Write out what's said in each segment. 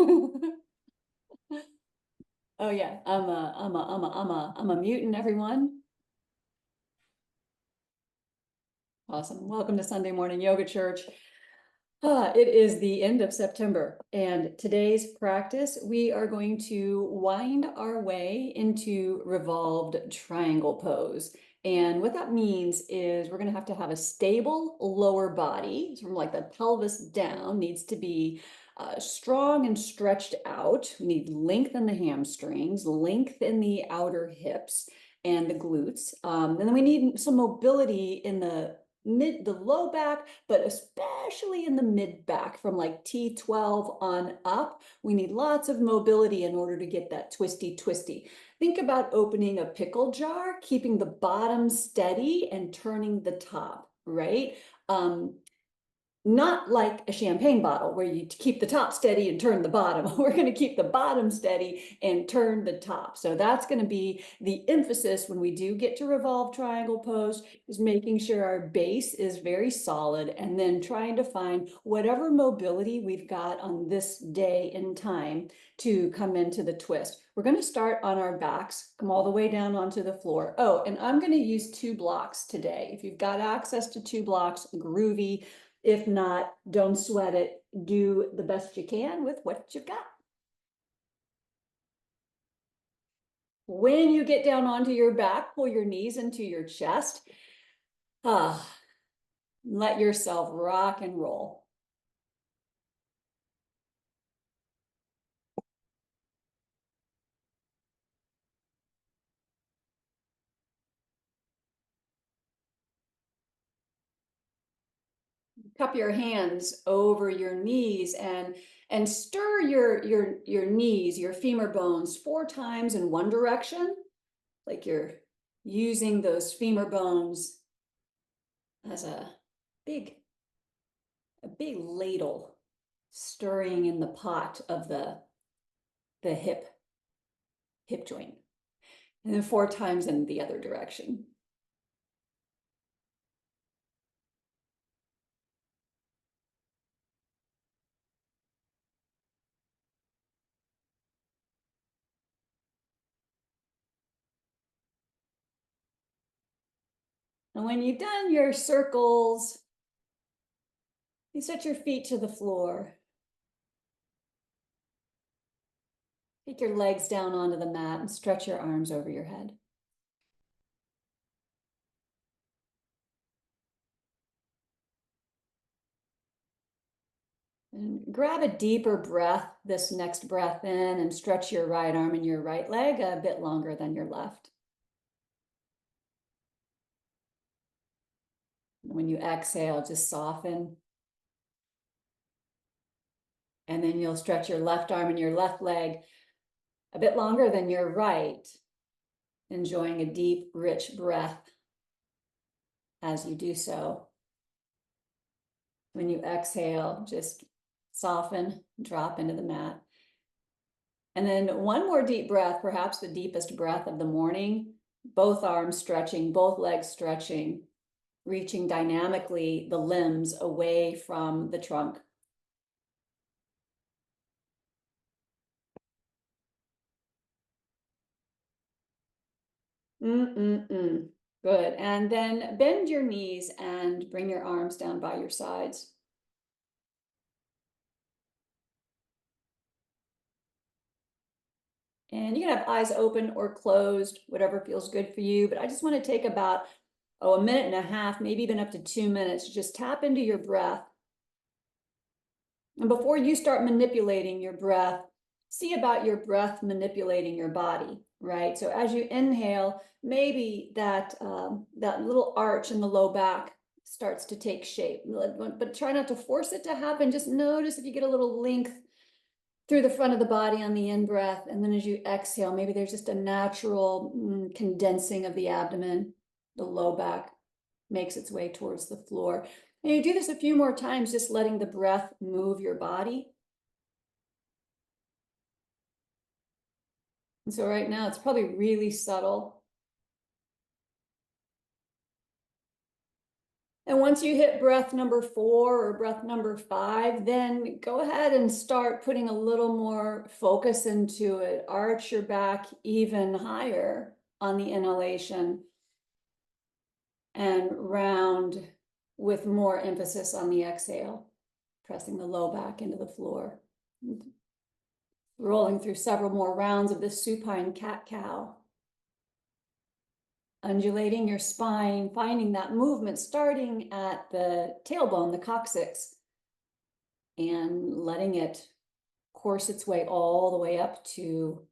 Oh yeah, I'm a mutant, everyone. Awesome. Welcome to Sunday Morning Yoga Church. It is the end of September, and today's practice, we are going to wind our way into revolved triangle pose. And what that means is we're going to have a stable lower body, from like the pelvis down, needs to be strong and stretched out. We need length in the hamstrings, length in the outer hips and the glutes. And then we need some mobility in the low back, but especially in the mid back from like T12 on up. We need lots of mobility in order to get that twisty. Think about opening a pickle jar, keeping the bottom steady and turning the top, right? Not like a champagne bottle where you keep the top steady and turn the bottom. We're going to keep the bottom steady and turn the top. So that's going to be the emphasis when we do get to revolve triangle pose, is making sure our base is very solid and then trying to find whatever mobility we've got on this day in time to come into the twist. We're going to start on our backs, come all the way down onto the floor. Oh, and I'm going to use 2 blocks today. If you've got access to 2 blocks, groovy. If not, don't sweat it. Do the best you can with what you've got. When you get down onto your back, pull your knees into your chest. Let yourself rock and roll. Cup your hands over your knees and stir your knees, your femur bones 4 times in one direction, like you're using those femur bones as a big ladle, stirring in the pot of the hip joint, and then 4 times in the other direction. And when you've done your circles, you set your feet to the floor. Take your legs down onto the mat and stretch your arms over your head. And grab a deeper breath, this next breath in, and stretch your right arm and your right leg a bit longer than your left. And when you exhale, just soften. And then you'll stretch your left arm and your left leg a bit longer than your right, enjoying a deep, rich breath as you do so. When you exhale, just soften, drop into the mat. And then one more deep breath, perhaps the deepest breath of the morning, both arms stretching, both legs stretching, reaching dynamically the limbs away from the trunk. Good. And then bend your knees and bring your arms down by your sides. And you can have eyes open or closed, whatever feels good for you. But I just want to take about, a minute and a half, maybe even up to 2 minutes, just tap into your breath. And before you start manipulating your breath, see about your breath manipulating your body, right? So as you inhale, maybe that little arch in the low back starts to take shape, but try not to force it to happen. Just notice if you get a little length through the front of the body on the in-breath, and then as you exhale, maybe there's just a natural condensing of the abdomen. The low back makes its way towards the floor. And you do this a few more times, just letting the breath move your body. And so right now, it's probably really subtle. And once you hit breath number 4 or breath number 5, then go ahead and start putting a little more focus into it. Arch your back even higher on the inhalation and round with more emphasis on the exhale, pressing the low back into the floor. Rolling through several more rounds of this supine cat-cow. Undulating your spine, finding that movement starting at the tailbone, the coccyx, and letting it course its way all the way up to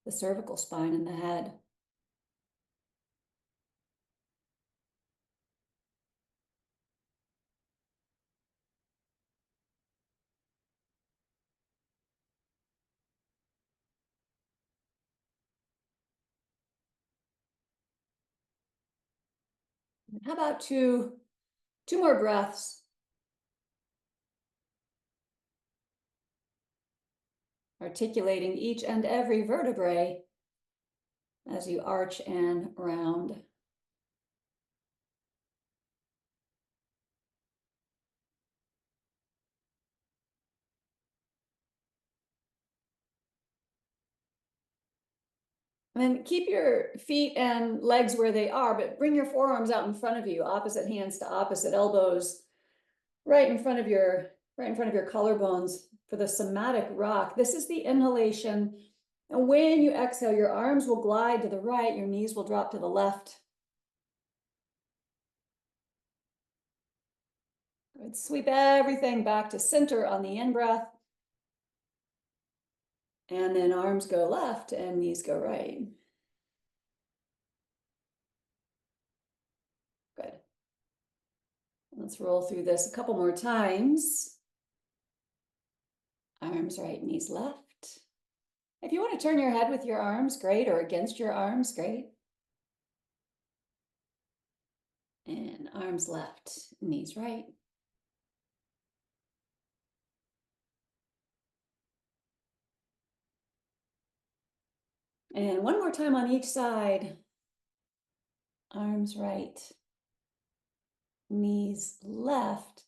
the cervical spine and the head. How about two more breaths? Articulating each and every vertebrae as you arch and round. And then keep your feet and legs where they are, but bring your forearms out in front of you, opposite hands to opposite elbows, right in front of your collarbones for the somatic rock. This is the inhalation. And when you exhale, your arms will glide to the right, your knees will drop to the left. Good. Sweep everything back to center on the in-breath. And then arms go left and knees go right. Good. Let's roll through this a couple more times. Arms right, knees left. If you want to turn your head with your arms, great, or against your arms, great. And arms left, knees right. And one more time on each side. Arms right, knees left.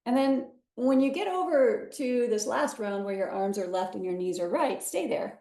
And then when you get over to this last round where your arms are left and your knees are right, stay there.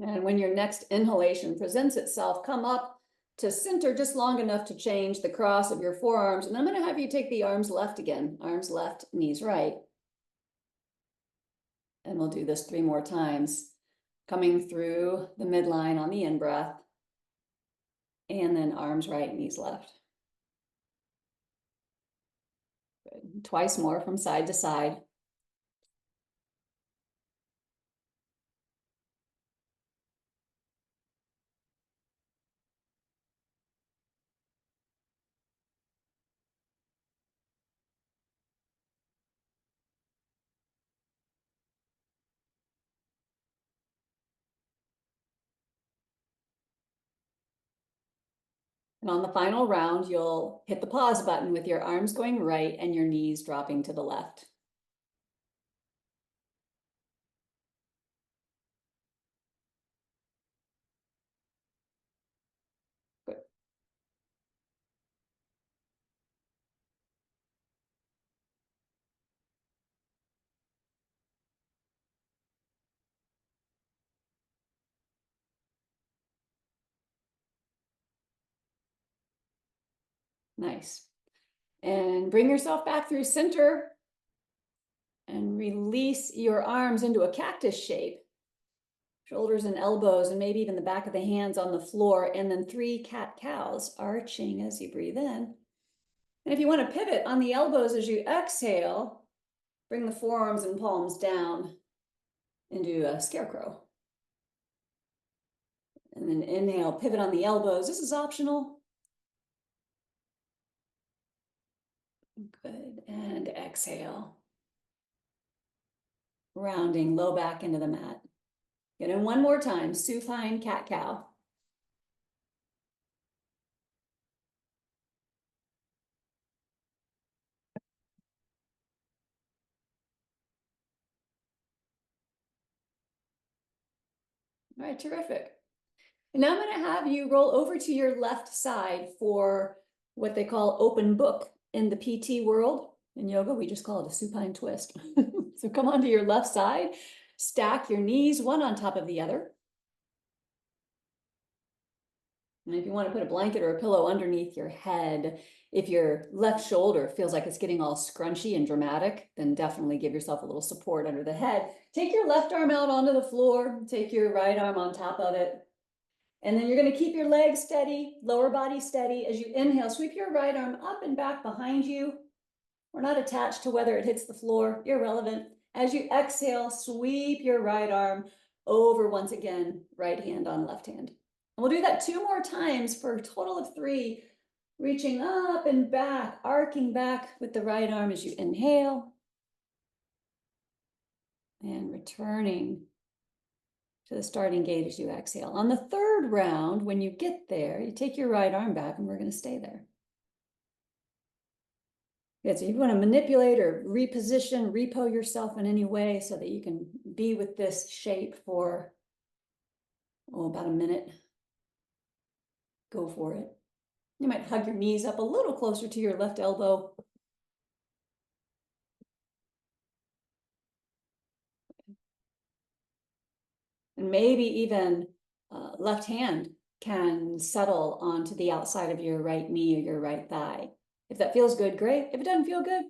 And when your next inhalation presents itself, come up to center just long enough to change the cross of your forearms. And I'm going to have you take the arms left again. Arms left, knees right. And we'll do this 3 more times. Coming through the midline on the in-breath. And then arms right, knees left. Good. Twice more from side to side. And on the final round, you'll hit the pause button with your arms going right and your knees dropping to the left. Good. Nice. And bring yourself back through center and release your arms into a cactus shape. Shoulders and elbows and maybe even the back of the hands on the floor, and then 3 cat-cows arching as you breathe in. And if you want to pivot on the elbows as you exhale, bring the forearms and palms down into a scarecrow. And then inhale, pivot on the elbows. This is optional. Good. And exhale. rounding low back into the mat. Get in one more time, supine cat-cow. All right, terrific. And now I'm going to have you roll over to your left side for what they call open book in the PT world. In yoga, we just call it a supine twist. So come onto your left side, stack your knees one on top of the other. And if you want to put a blanket or a pillow underneath your head, if your left shoulder feels like it's getting all scrunchy and dramatic, then definitely give yourself a little support under the head. Take your left arm out onto the floor, take your right arm on top of it. And then you're going to keep your legs steady, lower body steady. As you inhale, sweep your right arm up and back behind you. We're not attached to whether it hits the floor, irrelevant. As you exhale, sweep your right arm over once again, right hand on left hand. And we'll do that 2 more times for a total of 3, reaching up and back, arcing back with the right arm as you inhale. And returning to the starting gate as you exhale. On the 3rd round, when you get there, you take your right arm back and we're going to stay there. Good, so you want to manipulate or reposition, repo yourself in any way so that you can be with this shape for, about a minute. Go for it. You might hug your knees up a little closer to your left elbow. And maybe even left hand can settle onto the outside of your right knee or your right thigh. If that feels good, great. If it doesn't feel good,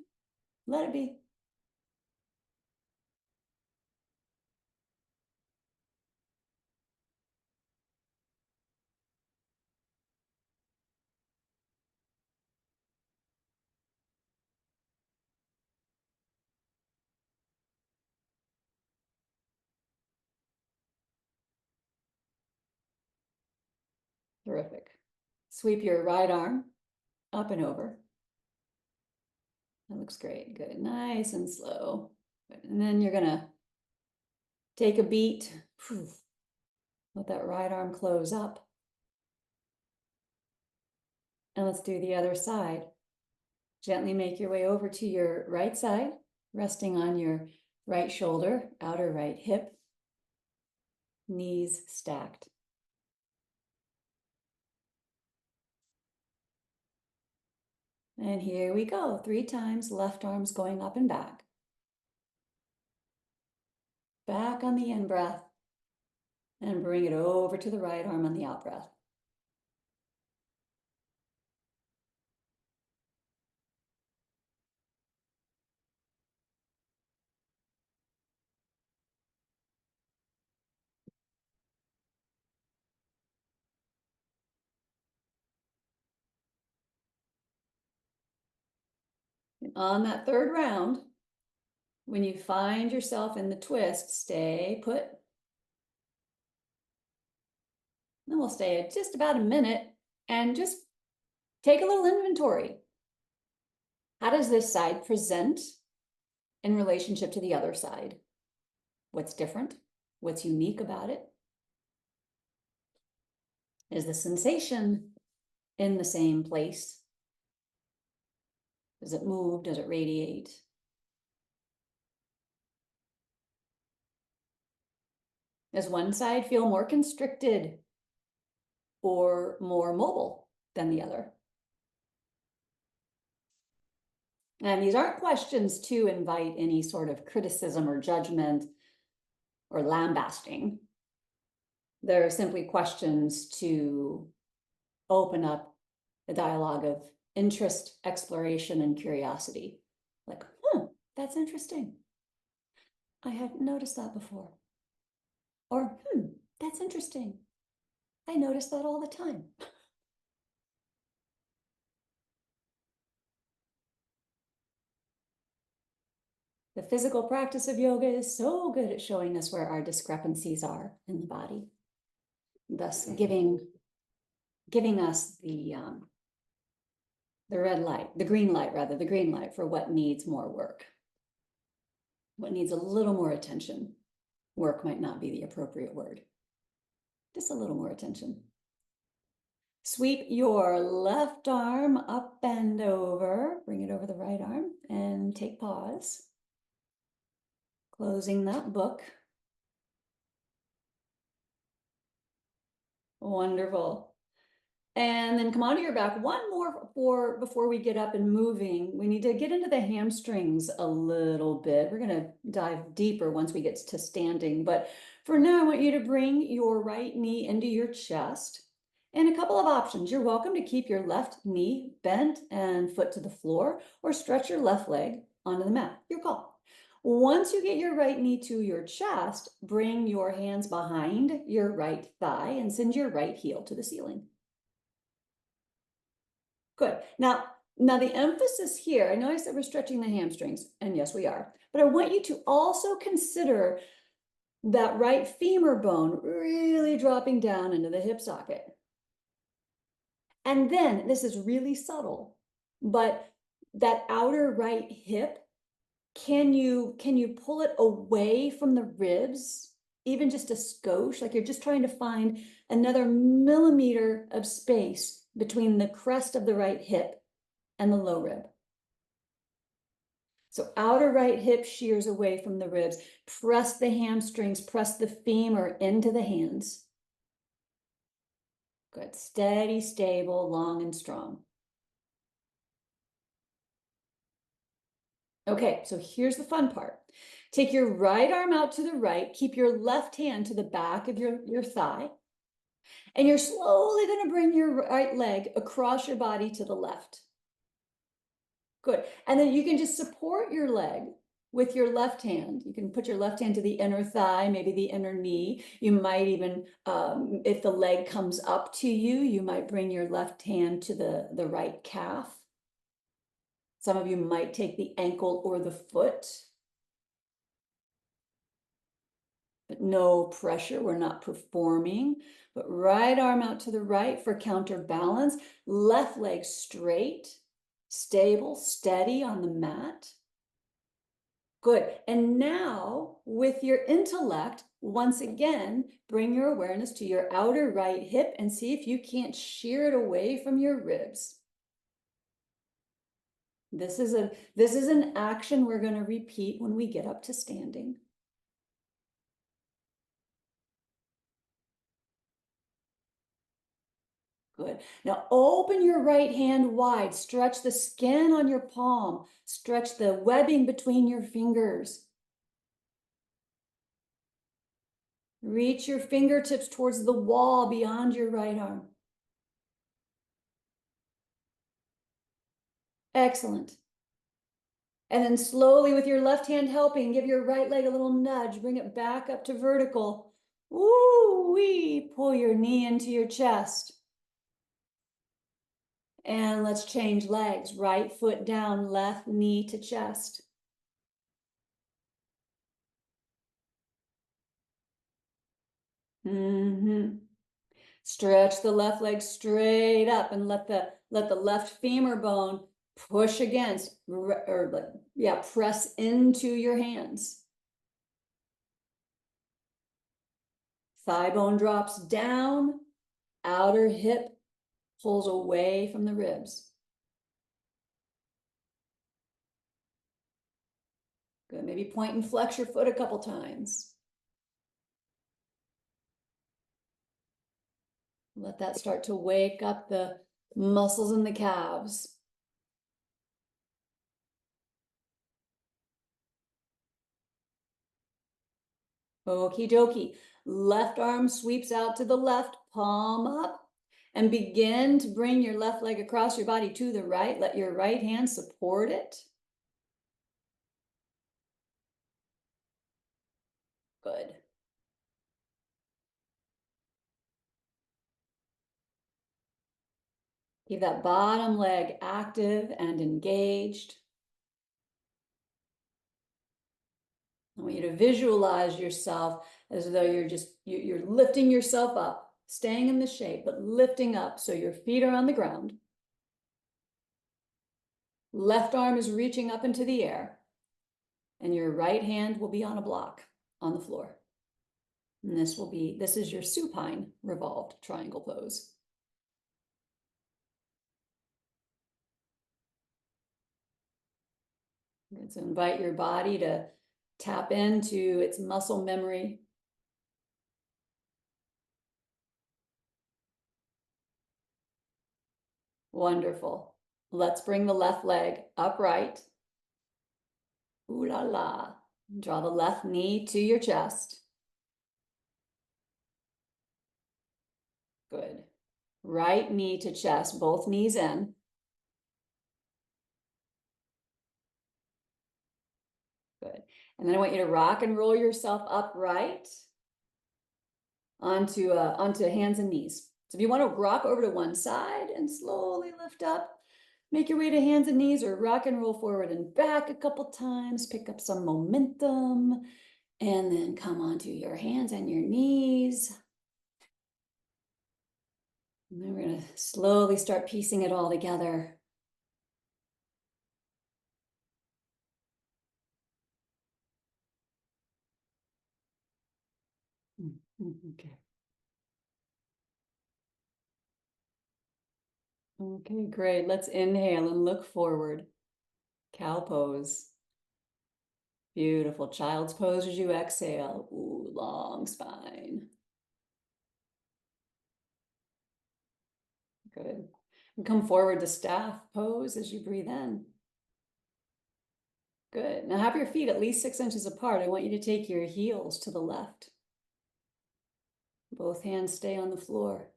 let it be. Terrific. Sweep your right arm up and over. That looks great. Good. Nice and slow. Good. And then you're going to take a beat. Let that right arm close up. And let's do the other side. Gently make your way over to your right side, resting on your right shoulder, outer right hip, knees stacked. And here we go. 3 times, left arm's going up and back. Back on the in-breath. And bring it over to the right arm on the out-breath. And on that 3rd round, when you find yourself in the twist, stay put. Then we'll stay at just about a minute and just take a little inventory. How does this side present in relationship to the other side? What's different? What's unique about it? Is the sensation in the same place? Does it move? Does it radiate? Does one side feel more constricted or more mobile than the other? And these aren't questions to invite any sort of criticism or judgment or lambasting. They're simply questions to open up a dialogue of interest, exploration, and curiosity. Like, that's interesting. I hadn't noticed that before. Or, that's interesting. I notice that all the time. The physical practice of yoga is so good at showing us where our discrepancies are in the body, thus giving us the red light, the green light rather, the green light for what needs more work. what needs a little more attention. Work might not be the appropriate word. Just a little more attention. Sweep your left arm up and over, bring it over the right arm, and take pause. Closing that book. Wonderful. And then come onto your back. One more before we get up and moving. We need to get into the hamstrings a little bit. We're going to dive deeper once we get to standing. But for now, I want you to bring your right knee into your chest. And a couple of options. You're welcome to keep your left knee bent and foot to the floor, or stretch your left leg onto the mat. Your call. Once you get your right knee to your chest, bring your hands behind your right thigh and send your right heel to the ceiling. Good. Now the emphasis here, I know I said we're stretching the hamstrings, and yes, we are, but I want you to also consider that right femur bone really dropping down into the hip socket. And then, this is really subtle, but that outer right hip, can you pull it away from the ribs, even just a skosh, like you're just trying to find another millimeter of space between the crest of the right hip and the low rib. So outer right hip shears away from the ribs. Press the hamstrings, press the femur into the hands. Good. Steady, stable, long and strong. Okay, so here's the fun part. Take your right arm out to the right, keep your left hand to the back of your thigh, and you're slowly going to bring your right leg across your body to the left. Good. And then you can just support your leg with your left hand. You can put your left hand to the inner thigh, maybe the inner knee. You might even, if the leg comes up to you, you might bring your left hand to the right calf. Some of you might take the ankle or the foot. But no pressure, we're not performing. But right arm out to the right for counterbalance. Left leg straight, stable, steady on the mat. Good. And now with your intellect, once again, bring your awareness to your outer right hip and see if you can't shear it away from your ribs. This is an action we're going to repeat when we get up to standing. Good. Now open your right hand wide, stretch the skin on your palm, stretch the webbing between your fingers. Reach your fingertips towards the wall beyond your right arm. Excellent. And then slowly with your left hand helping, give your right leg a little nudge, bring it back up to vertical. Woo-wee, pull your knee into your chest. And let's change legs. Right foot down, left knee to chest. Stretch the left leg straight up and let the left femur bone push against, press into your hands. Thigh bone drops down, outer hip pulls away from the ribs. Good. Maybe point and flex your foot a couple times. Let that start to wake up the muscles in the calves. Okie dokie. Left arm sweeps out to the left, palm up, and begin to bring your left leg across your body to the right. Let your right hand support it. Good. Keep that bottom leg active and engaged. I want you to visualize yourself as though you're lifting yourself up, staying in the shape, but lifting up so your feet are on the ground. Left arm is reaching up into the air. and your right hand will be on a block on the floor. And this is your supine revolved triangle pose. Good, so invite your body to tap into its muscle memory. Wonderful. Let's bring the left leg upright. Ooh la la. Draw the left knee to your chest. Good. Right knee to chest, both knees in. Good. And then I want you to rock and roll yourself upright onto hands and knees. So if you want to rock over to one side and slowly lift up, make your way to hands and knees, or rock and roll forward and back a couple times, pick up some momentum, and then come onto your hands and your knees. And then we're going to slowly start piecing it all together. Okay. Okay, great. Let's inhale and look forward. Cow pose. Beautiful. Child's pose as you exhale. Ooh, long spine. Good. And come forward to staff pose as you breathe in. Good. Now have your feet at least 6 inches apart. I want you to take your heels to the left. Both hands stay on the floor.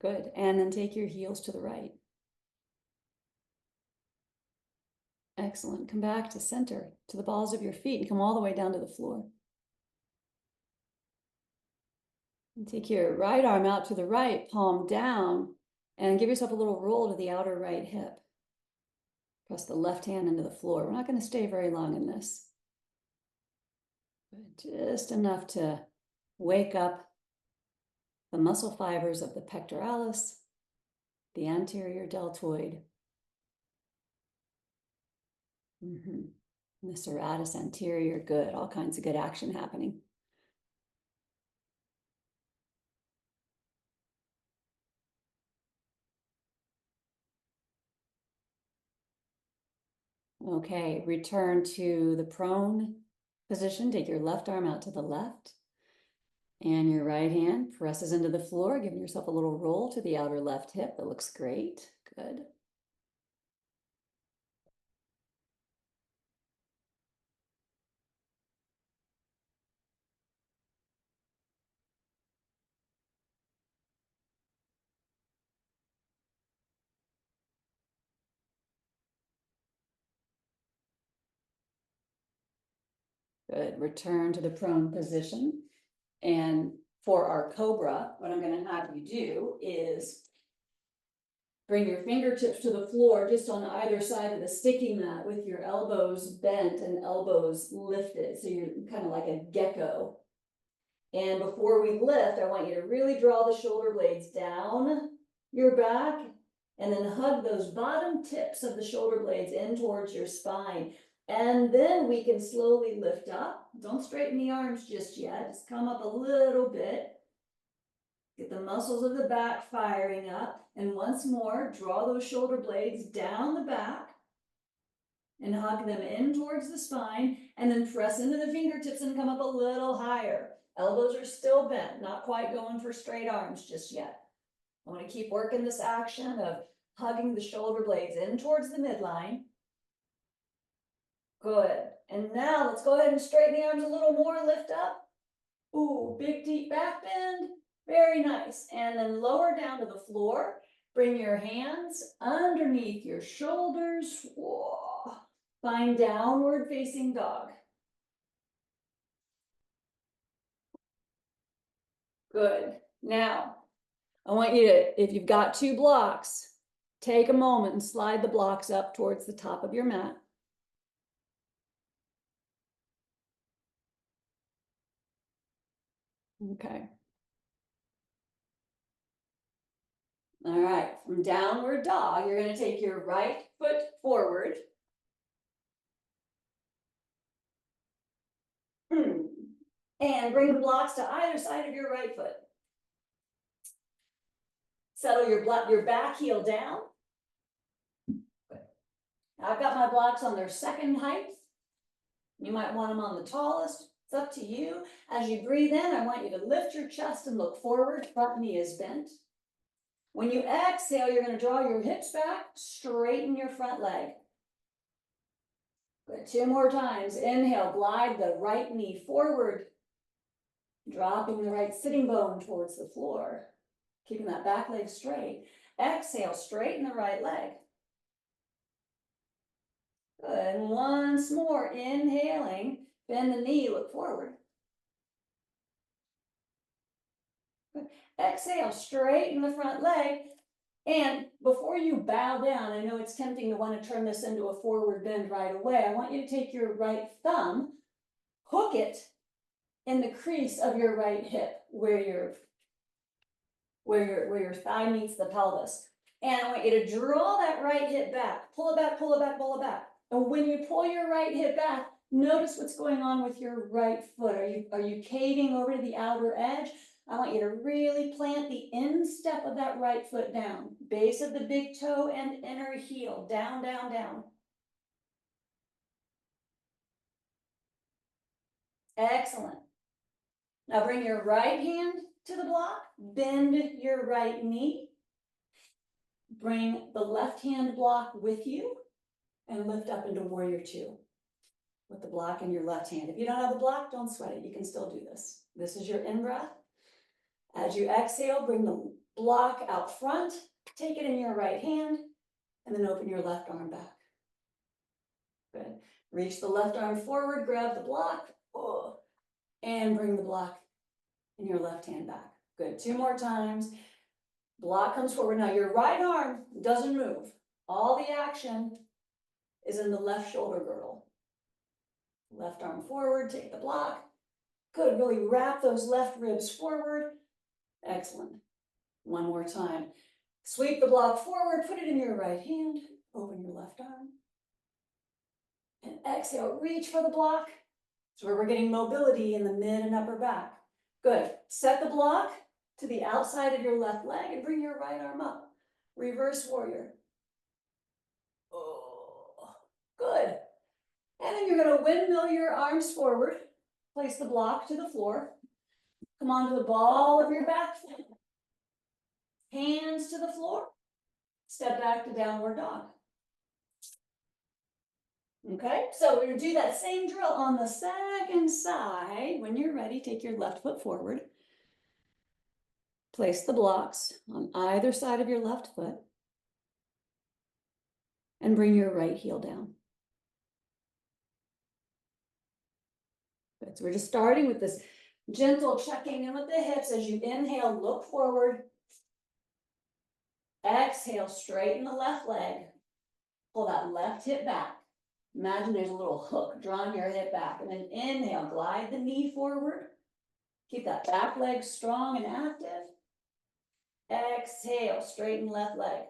Good. And then take your heels to the right. Excellent. Come back to center, to the balls of your feet, and come all the way down to the floor. And take your right arm out to the right, palm down, and give yourself a little roll to the outer right hip. Press the left hand into the floor. We're not going to stay very long in this. But just enough to wake up the muscle fibers of the pectoralis, the anterior deltoid, the serratus anterior. Good. All kinds of good action happening. Okay, return to the prone position. Take your left arm out to the left. And your right hand presses into the floor, giving yourself a little roll to the outer left hip. That looks great. Good. Good. Return to the prone position. And for our cobra, what I'm going to have you do is bring your fingertips to the floor just on either side of the sticky mat with your elbows bent and elbows lifted. So you're kind of like a gecko. And before we lift, I want you to really draw the shoulder blades down your back and then hug those bottom tips of the shoulder blades in towards your spine. And then we can slowly lift up. Don't straighten the arms just yet. Just come up a little bit. Get the muscles of the back firing up. And once more, draw those shoulder blades down the back and hug them in towards the spine, and then press into the fingertips and come up a little higher. Elbows are still bent, not quite going for straight arms just yet. I want to keep working this action of hugging the shoulder blades in towards the midline. Good. And now let's go ahead and straighten the arms a little more, lift up. Ooh, big deep back bend. Very nice. And then lower down to the floor. Bring your hands underneath your shoulders. Whoa. Find downward facing dog. Good. Now, I want you to, if you've got 2 blocks, take a moment and slide the blocks up towards the top of your mat. Okay. All right, from downward dog, you're going to take your right foot forward. And bring the blocks to either side of your right foot. Settle your back heel down. I've got my blocks on their second height. You might want them on the tallest. It's up to you. As you breathe in, I want you to lift your chest and look forward. Front knee is bent. When you exhale, you're going to draw your hips back, straighten your front leg. Good. 2 more times. Inhale, glide the right knee forward, dropping the right sitting bone towards the floor, keeping that back leg straight. Exhale, straighten the right leg. Good. And once more, inhaling, bend the knee, look forward. Good. Exhale, straighten the front leg. And before you bow down, I know it's tempting to want to turn this into a forward bend right away. I want you to take your right thumb, hook it in the crease of your right hip, where your thigh meets the pelvis. And I want you to draw that right hip back, pull it back, pull it back, pull it back. And when you pull your right hip back, notice what's going on with your right foot. Are you caving over to the outer edge? I want you to really plant the instep of that right foot down, base of the big toe and inner heel, down, down, down. Excellent. Now bring your right hand to the block, bend your right knee, bring the left hand block with you, and lift up into warrior 2 with the block in your left hand. If you don't have the block, don't sweat it. You can still do this. This is your in-breath. As you exhale, bring the block out front, take it in your right hand, and then open your left arm back. Good. Reach the left arm forward, grab the block, and bring the block in your left hand back. Good. 2 more times. Block comes forward. Now your right arm doesn't move. All the action is in the left shoulder girdle. Left arm forward, take the block. Good. Really wrap those left ribs forward. Excellent. 1 more time. Sweep the block forward, put it in your right hand, open your left arm. And exhale, reach for the block. That's where we're getting mobility in the mid and upper back. Good. Set the block to the outside of your left leg and bring your right arm up. Reverse warrior. Oh, good. And then you're going to windmill your arms forward. Place the block to the floor. Come onto the ball of your back foot. Hands to the floor. Step back to downward dog. Okay, so we're going to do that same drill on the second side. When you're ready, take your left foot forward. Place the blocks on either side of your left foot. And bring your right heel down. Good, so we're just starting with this gentle checking in with the hips. As you inhale, look forward. Exhale, straighten the left leg. Pull that left hip back. Imagine there's a little hook drawing your hip back. And then inhale, glide the knee forward. Keep that back leg strong and active. Exhale, straighten left leg.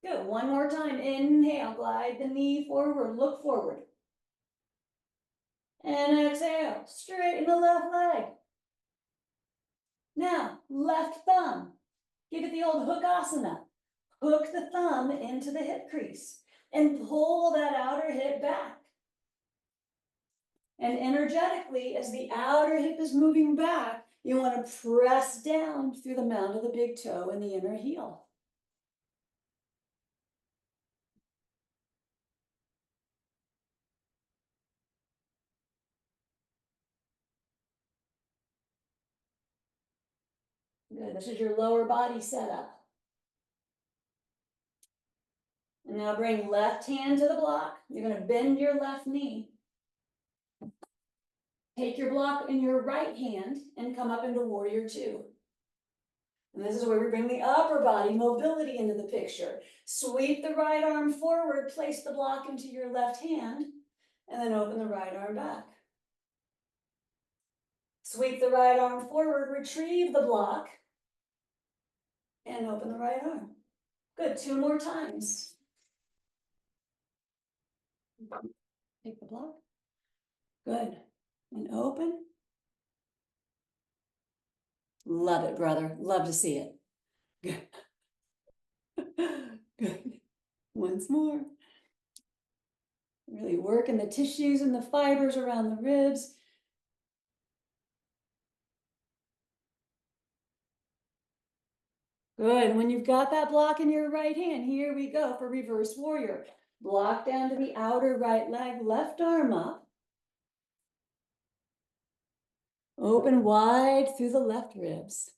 Good, 1 more time. Inhale, glide the knee forward, look forward. And exhale, straighten the left leg. Now, left thumb. Give it the old hookasana. Hook the thumb into the hip crease and pull that outer hip back. And energetically, as the outer hip is moving back, you want to press down through the mound of the big toe and the inner heel. Good, this is your lower body setup. And now bring left hand to the block. You're going to bend your left knee. Take your block in your right hand and come up into warrior 2. And this is where we bring the upper body mobility into the picture. Sweep the right arm forward, place the block into your left hand, and then open the right arm back. Sweep the right arm forward, retrieve the block, and open the right arm. Good, 2 more times. Take the block. Good. and open. Love it, brother. Love to see it. Good. Good. Once more. Really working the tissues and the fibers around the ribs. Good. When you've got that block in your right hand, here we go for reverse warrior. Block down to the outer right leg, left arm up. Open wide through the left ribs.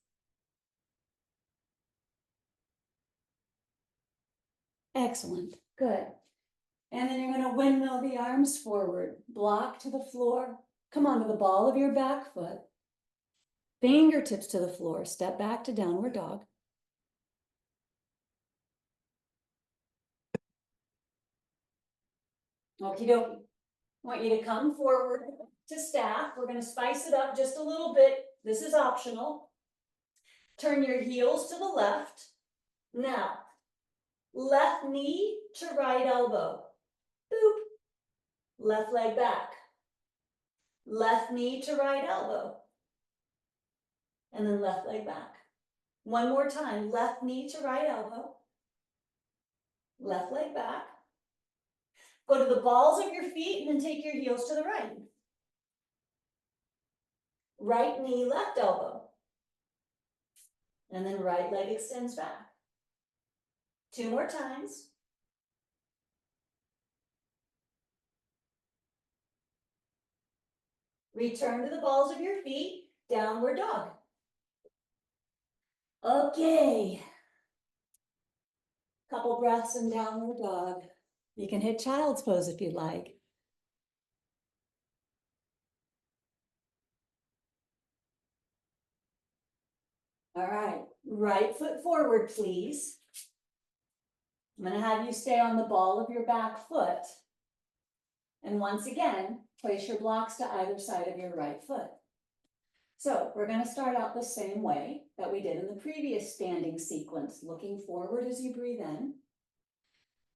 Excellent. Good. And then you're going to windmill the arms forward. Block to the floor. Come onto the ball of your back foot. Fingertips to the floor. Step back to downward dog. Okie dokie. Want you to come forward to staff. We're going to spice it up just a little bit. This is optional. Turn your heels to the left. Now, left knee to right elbow. Boop. Left leg back. Left knee to right elbow. And then left leg back. One more time. Left knee to right elbow. Left leg back. Go to the balls of your feet and then take your heels to the right. Right knee, left elbow. And then right leg extends back. 2 more times. Return to the balls of your feet, downward dog. Okay. Couple breaths in downward dog. You can hit child's pose if you'd like. All right, right foot forward, please. I'm going to have you stay on the ball of your back foot. And once again, place your blocks to either side of your right foot. So we're going to start out the same way that we did in the previous standing sequence, looking forward as you breathe in,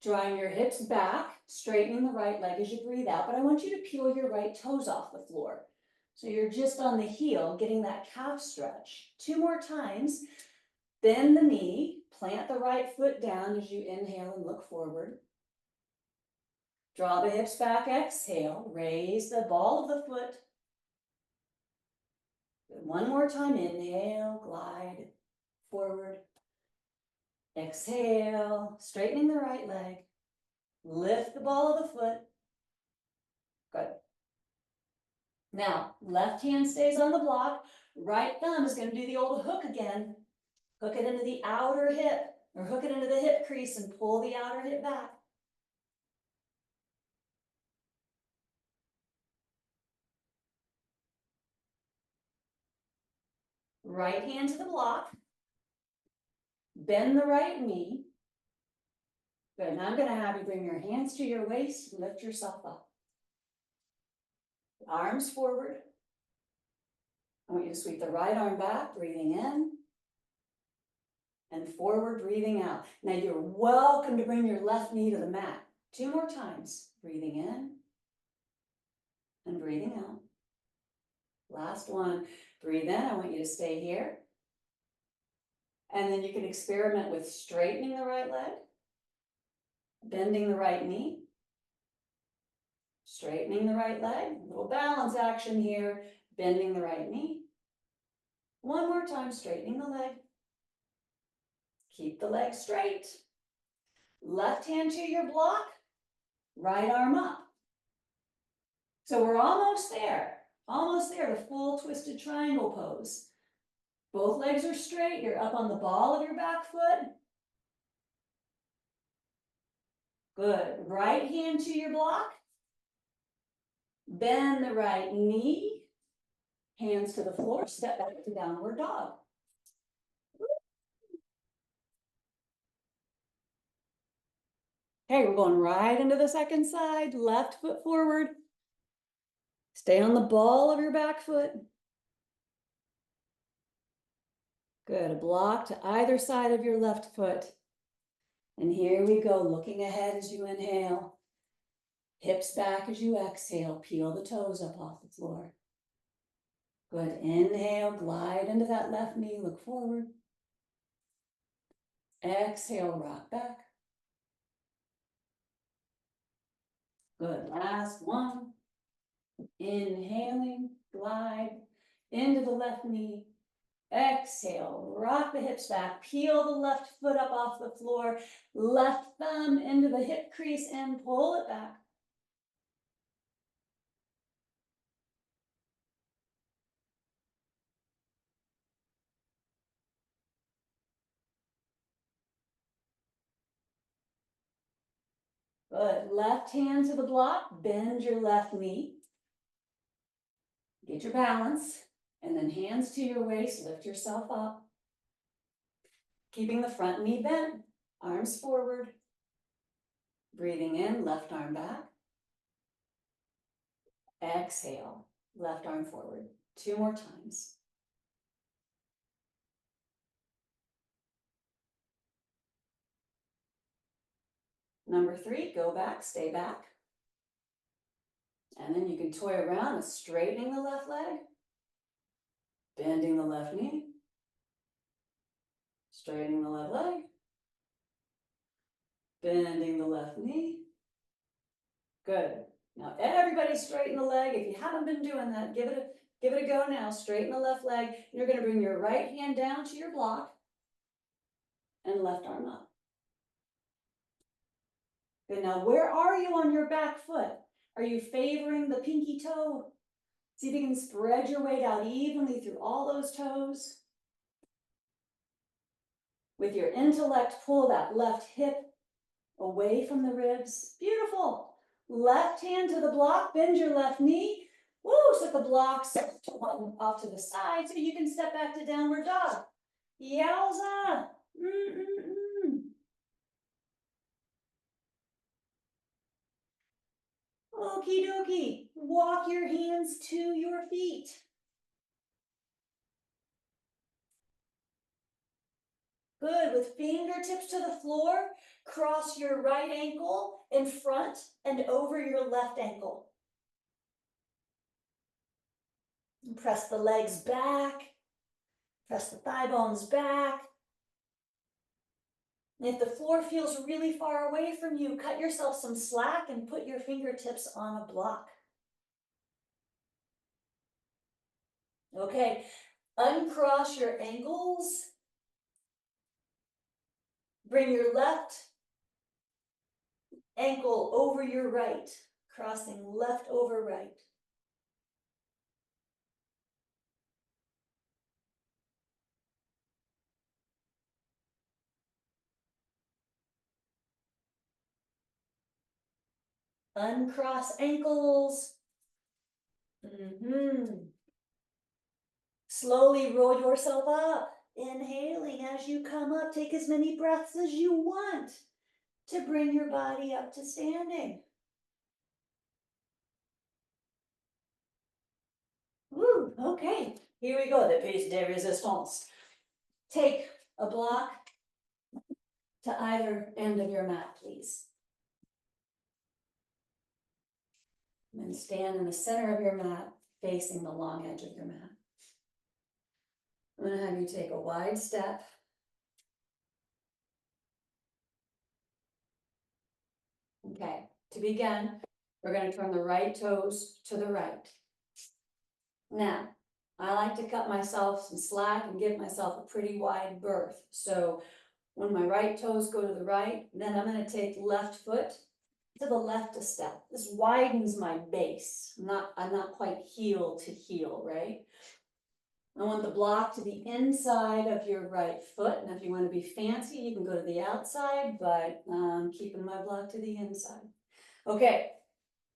drawing your hips back, straightening the right leg as you breathe out, but I want you to peel your right toes off the floor. So you're just on the heel, getting that calf stretch. 2 more times, bend the knee, plant the right foot down as you inhale and look forward. Draw the hips back, exhale, raise the ball of the foot. One more time, inhale, glide forward. Exhale, straightening the right leg. Lift the ball of the foot. Good. Now, left hand stays on the block. Right thumb is going to do the old hook again. Hook it into the outer hip, or hook it into the hip crease and pull the outer hip back. Right hand to the block. Bend the right knee. Good. Now I'm going to have you bring your hands to your waist and lift yourself up. Arms forward. I want you to sweep the right arm back, breathing in. And forward, breathing out. Now you're welcome to bring your left knee to the mat. 2 more times. Breathing in. And breathing out. Last one. Breathe in. I want you to stay here. And then you can experiment with straightening the right leg. Bending the right knee. Straightening the right leg. A little balance action here. Bending the right knee. One more time, straightening the leg. Keep the leg straight. Left hand to your block. Right arm up. So we're almost there. Almost there, the full twisted triangle pose. Both legs are straight. You're up on the ball of your back foot. Good. Right hand to your block. Bend the right knee. Hands to the floor. Step back to downward dog. Okay, we're going right into the second side. Left foot forward. Stay on the ball of your back foot. Good. A block to either side of your left foot. And here we go, looking ahead as you inhale. Hips back as you exhale. Peel the toes up off the floor. Good, inhale, glide into that left knee, look forward. Exhale, rock back. Good, last one. Inhaling, glide into the left knee. Exhale, rock the hips back, peel the left foot up off the floor, left thumb into the hip crease and pull it back. Good, left hand to the block, bend your left knee. Get your balance, and then hands to your waist, lift yourself up. Keeping the front knee bent, arms forward. Breathing in, left arm back. Exhale, left arm forward. 2 more times. Number 3, go back, stay back. And then you can toy around with straightening the left leg, bending the left knee, straightening the left leg, bending the left knee. Good. Now everybody straighten the leg. If you haven't been doing that, give it a go now. Straighten the left leg. You're going to bring your right hand down to your block and left arm up. Good. Now where are you on your back foot? Are you favoring the pinky toe? See if you can spread your weight out evenly through all those toes. With your intellect, pull that left hip away from the ribs. Beautiful. Left hand to the block, bend your left knee. Woo, set the blocks off to the side so you can step back to downward dog. Yowza. Okie dokie. Walk your hands to your feet. Good, with fingertips to the floor, cross your right ankle in front and over your left ankle. And press the legs back, press the thigh bones back. And if the floor feels really far away from you, cut yourself some slack and put your fingertips on a block. Okay, uncross your ankles. Bring your left ankle over your right, crossing left over right. Uncross ankles. Slowly roll yourself up. Inhaling as you come up, take as many breaths as you want to bring your body up to standing. Woo, okay, here we go, the piece de resistance. Take a block to either end of your mat, please. And stand in the center of your mat, facing the long edge of your mat. I'm going to have you take a wide step. Okay, to begin, we're going to turn the right toes to the right. Now, I like to cut myself some slack and give myself a pretty wide berth. So when my right toes go to the right, then I'm going to take left foot to the left a step. This widens my base. I'm not quite heel to heel, right? I want the block to be inside of your right foot. And if you want to be fancy, you can go to the outside, but I'm keeping my block to the inside. Okay,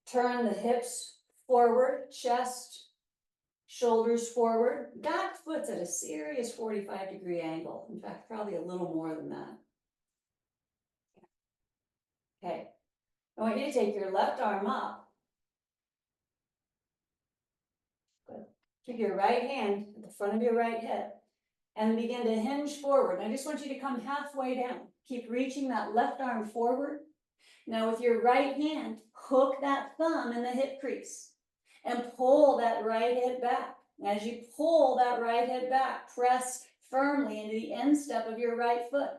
turn the hips forward, chest, shoulders forward. Back foot's at a serious 45-degree angle. In fact, probably a little more than that. Okay, I want you to take your left arm up. Good. Keep your right hand at the front of your right hip and begin to hinge forward. I just want you to come halfway down. Keep reaching that left arm forward. Now with your right hand, hook that thumb in the hip crease and pull that right hip back. As you pull that right hip back, press firmly into the instep of your right foot.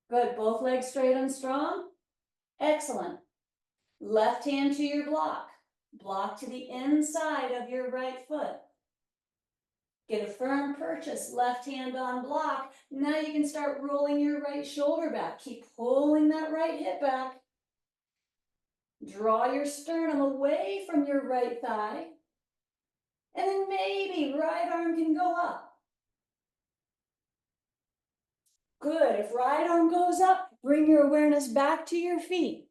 Good, both legs straight and strong. Excellent. Left hand to your block. Block to the inside of your right foot. Get a firm purchase, left hand on block. Now you can start rolling your right shoulder back. Keep pulling that right hip back. Draw your sternum away from your right thigh. And then maybe right arm can go up. Good, if right arm goes up, bring your awareness back to your feet.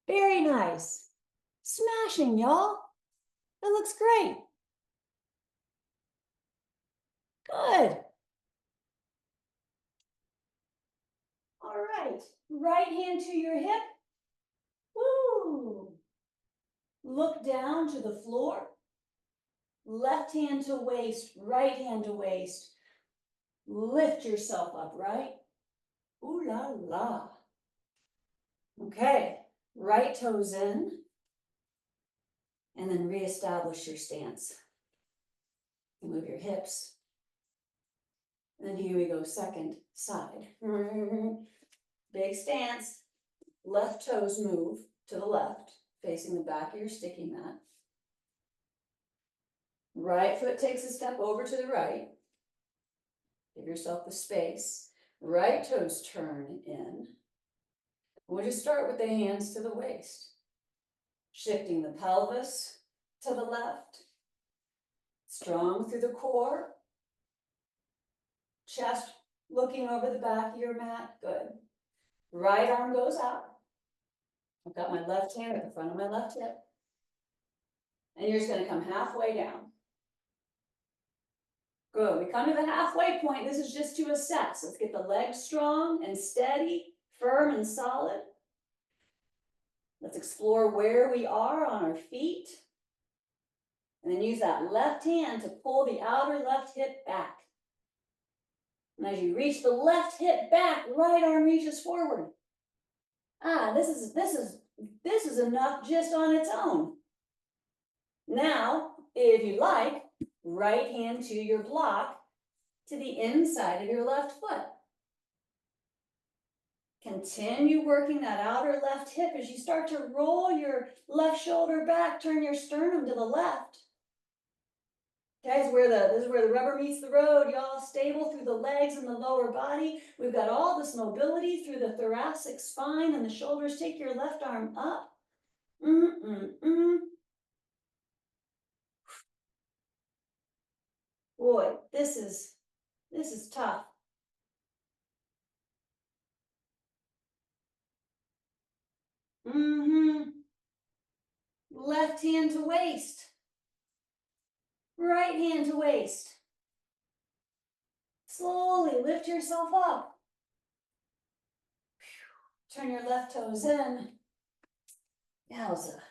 Very nice. Smashing, y'all. That looks great. Good. All right, right hand to your hip. Woo. Look down to the floor. Left hand to waist, right hand to waist. Lift yourself up, right? Ooh la la. Okay, right toes in. And then reestablish your stance. Move your hips. And then here we go, second side. Big stance. Left toes move to the left, facing the back of your sticky mat. Right foot takes a step over to the right. Give yourself the space. Right toes turn in. We'll just start with the hands to the waist. Shifting the pelvis to the left. Strong through the core. Chest looking over the back of your mat. Good. Right arm goes out. I've got my left hand at the front of my left hip. And you're just going to come halfway down. Good. We come to the halfway point. This is just to assess. Let's get the legs strong and steady, firm and solid. Let's explore where we are on our feet. And then use that left hand to pull the outer left hip back. And as you reach the left hip back, right arm reaches forward. This is enough just on its own. Now, if you like, right hand to your block to the inside of your left foot. Continue working that outer left hip as you start to roll your left shoulder back, turn your sternum to the left. Okay, this is where the rubber meets the road, y'all. Stable through the legs and the lower body. We've got all this mobility through the thoracic spine and the shoulders. Take your left arm up. Boy, this is tough. Left hand to waist. Right hand to waist. Slowly lift yourself up. Turn your left toes in. Yowza.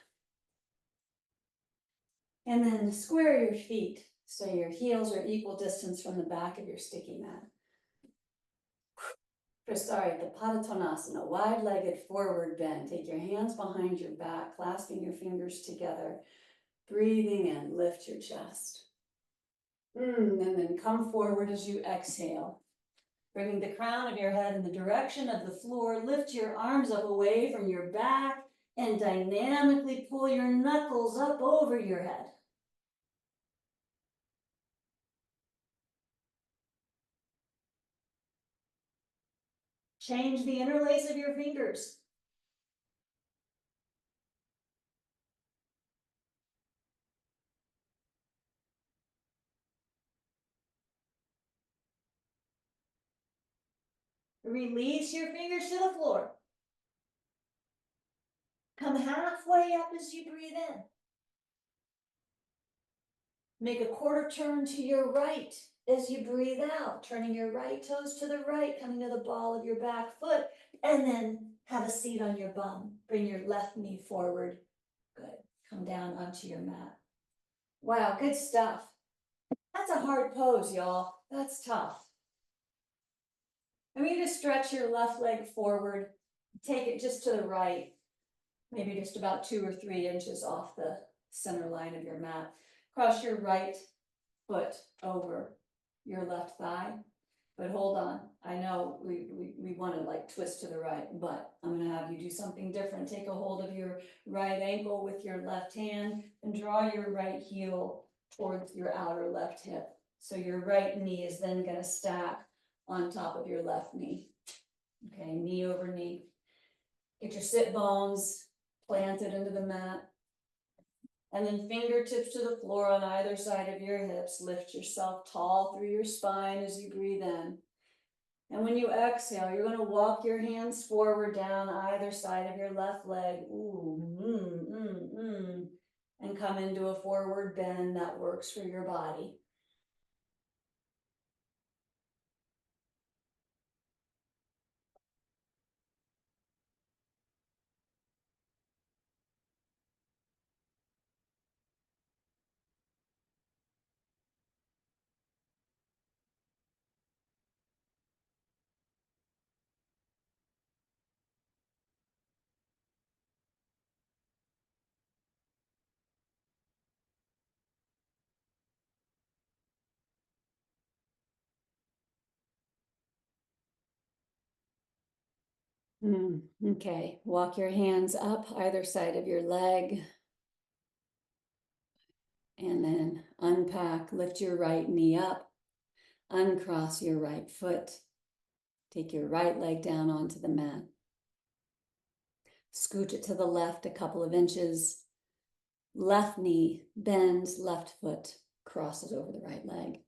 And then square your feet so your heels are equal distance from the back of your sticky mat. The Padottanasana, wide-legged forward bend. Take your hands behind your back, clasping your fingers together. Breathing in, lift your chest. And then come forward as you exhale. Bringing the crown of your head in the direction of the floor, lift your arms up away from your back and dynamically pull your knuckles up over your head. Change the interlace of your fingers. Release your fingers to the floor. Come halfway up as you breathe in. Make a quarter turn to your right as you breathe out, turning your right toes to the right, coming to the ball of your back foot, and then have a seat on your bum. Bring your left knee forward. Good. Come down onto your mat. Wow, good stuff. That's a hard pose, y'all. That's tough. I want you to stretch your left leg forward. Take it just to the right, maybe just about 2 or 3 inches off the center line of your mat. Cross your right foot over your left thigh. But hold on, I know we want to like twist to the right, but I'm gonna have you do something different. Take a hold of your right ankle with your left hand and draw your right heel towards your outer left hip. So your right knee is then gonna stack on top of your left knee. Okay, knee over knee. Get your sit bones planted into the mat. And then fingertips to the floor on either side of your hips. Lift yourself tall through your spine as you breathe in. And when you exhale, you're going to walk your hands forward down either side of your left leg. Ooh, and come into a forward bend that works for your body. Okay, walk your hands up either side of your leg. And then unpack, lift your right knee up, uncross your right foot. Take your right leg down onto the mat. Scooch it to the left a couple of inches. Left knee bends, left foot crosses over the right leg.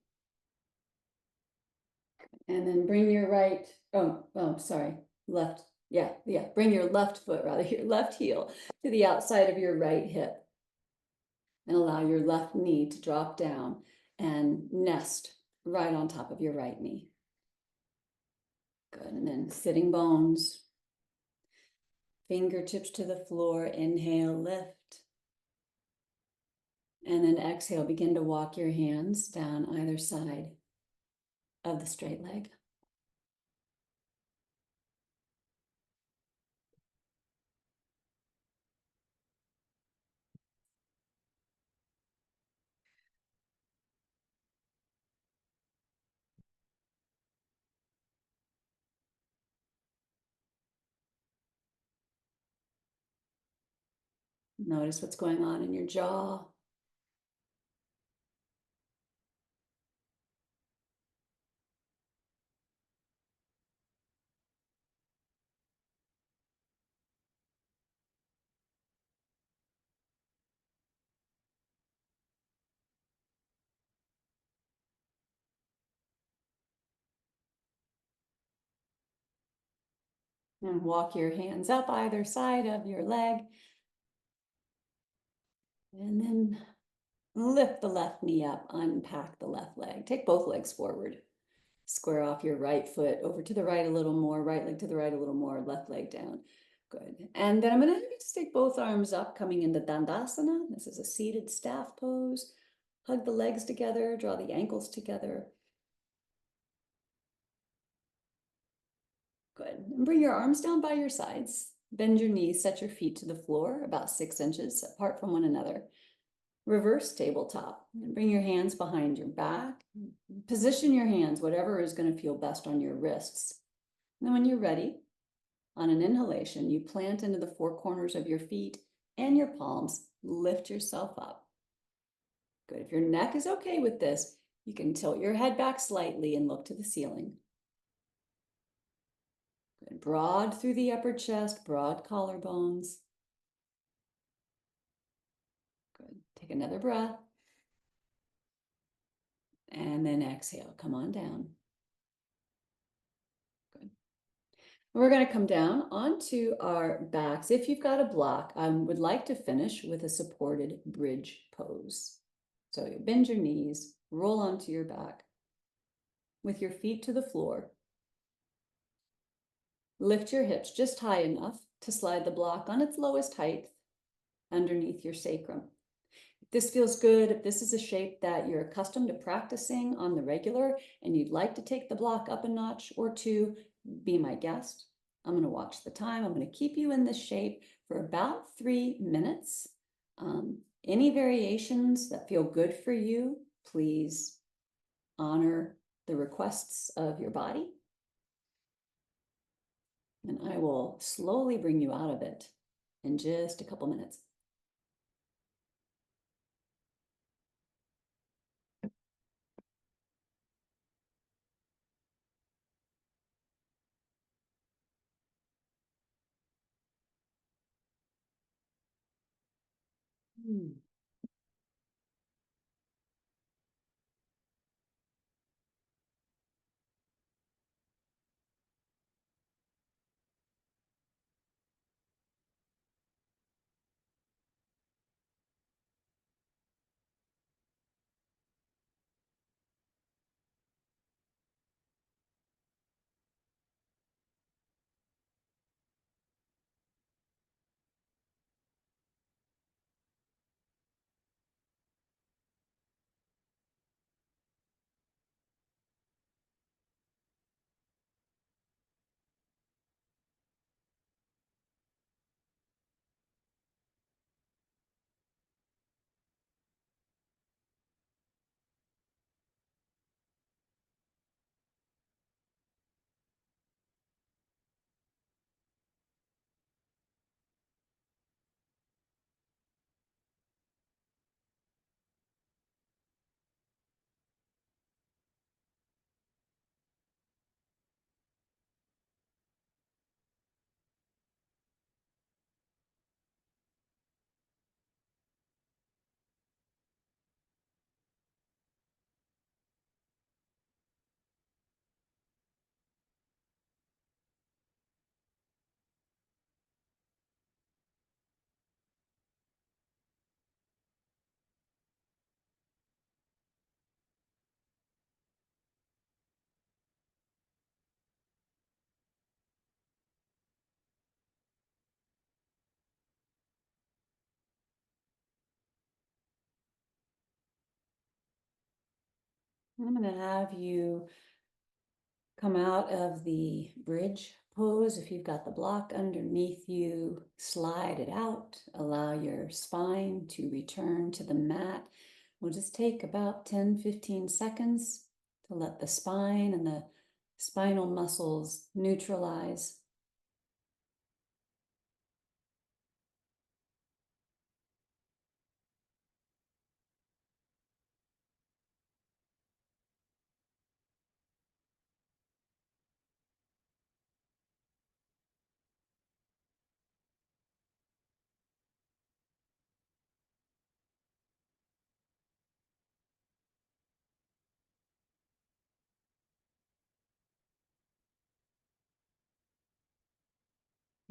And then bring your right, bring your left foot, rather, your left heel to the outside of your right hip. And allow your left knee to drop down and nest right on top of your right knee. Good, and then sitting bones. Fingertips to the floor, inhale, lift. And then exhale, begin to walk your hands down either side of the straight leg. Notice what's going on in your jaw. And walk your hands up either side of your leg. And then lift the left knee up, unpack the left leg. Take both legs forward. Square off your right foot over to the right a little more, right leg to the right a little more, left leg down. Good. And then I'm going to have you just take both arms up, coming into Dandasana. This is a seated staff pose. Hug the legs together, draw the ankles together. Good. And bring your arms down by your sides. Bend your knees, set your feet to the floor about 6 inches apart from one another. Reverse tabletop. And bring your hands behind your back. Position your hands, whatever is going to feel best on your wrists. And then when you're ready, on an inhalation, you plant into the four corners of your feet and your palms. Lift yourself up. Good. If your neck is okay with this, you can tilt your head back slightly and look to the ceiling. Good. Broad through the upper chest, broad collarbones. Good. Take another breath. And then exhale. Come on down. Good. We're going to come down onto our backs. If you've got a block, I would like to finish with a supported bridge pose. So you bend your knees, roll onto your back with your feet to the floor. Lift your hips just high enough to slide the block on its lowest height underneath your sacrum. If this feels good, if this is a shape that you're accustomed to practicing on the regular and you'd like to take the block up a notch or two, be my guest. I'm going to watch the time. I'm going to keep you in this shape for about 3 minutes. Any variations that feel good for you, please honor the requests of your body. And I will slowly bring you out of it in just a couple minutes. I'm going to have you come out of the bridge pose. If you've got the block underneath you, slide it out. Allow your spine to return to the mat. We'll just take about 10-15 seconds to let the spine and the spinal muscles neutralize.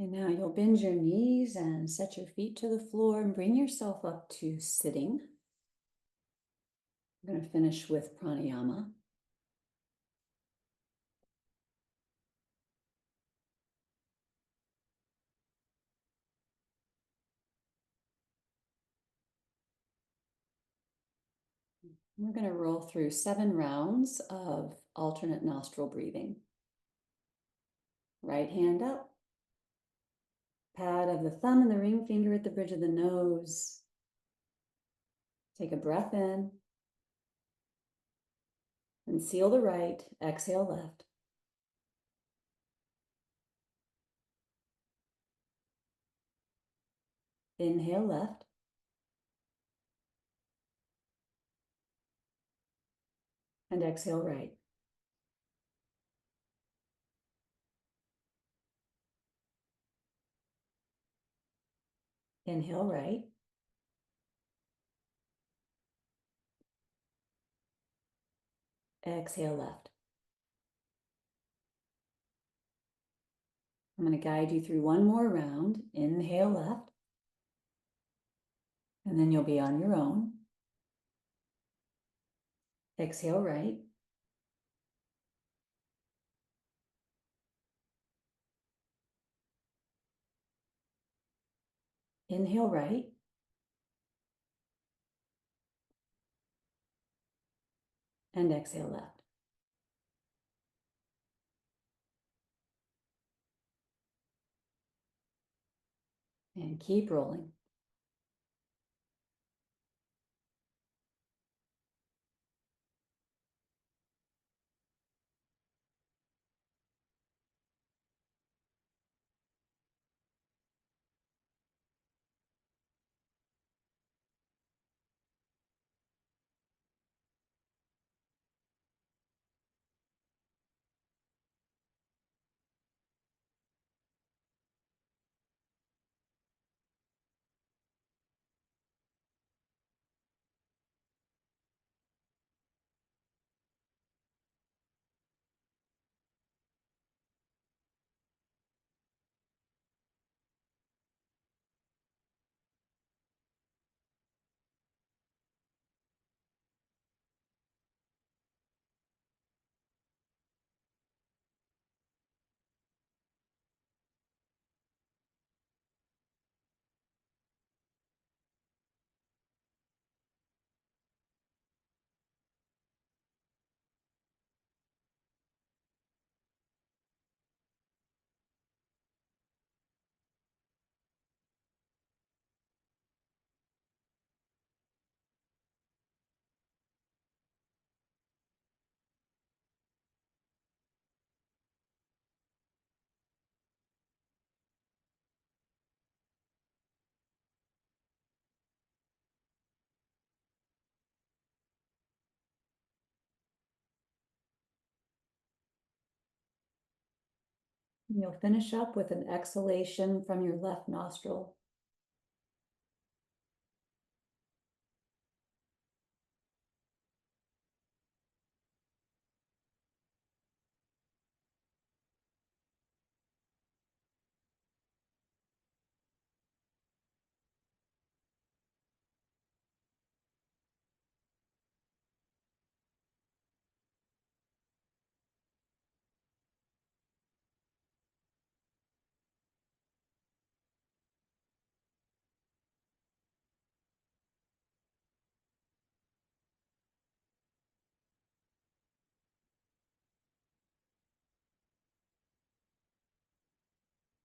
And now you'll bend your knees and set your feet to the floor and bring yourself up to sitting. I'm going to finish with pranayama. We're going to roll through 7 rounds of alternate nostril breathing. Right hand up. Pad of the thumb and the ring finger at the bridge of the nose. Take a breath in. And seal the right. Exhale left. Inhale left. And exhale right. Inhale right. Exhale left. I'm going to guide you through one more round. Inhale left. And then you'll be on your own. Exhale right. Inhale right. And exhale left. And keep rolling. And you'll finish up with an exhalation from your left nostril.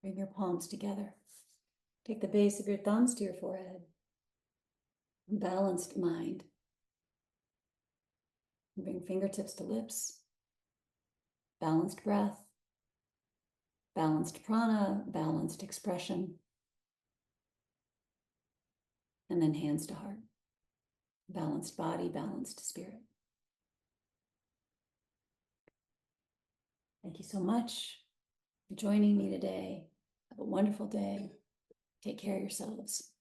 Bring your palms together. Take the base of your thumbs to your forehead. Balanced mind. Bring fingertips to lips. Balanced breath. Balanced prana, balanced expression. And then hands to heart. Balanced body, balanced spirit. Thank you so much for joining me today. Have a wonderful day. Take care of yourselves.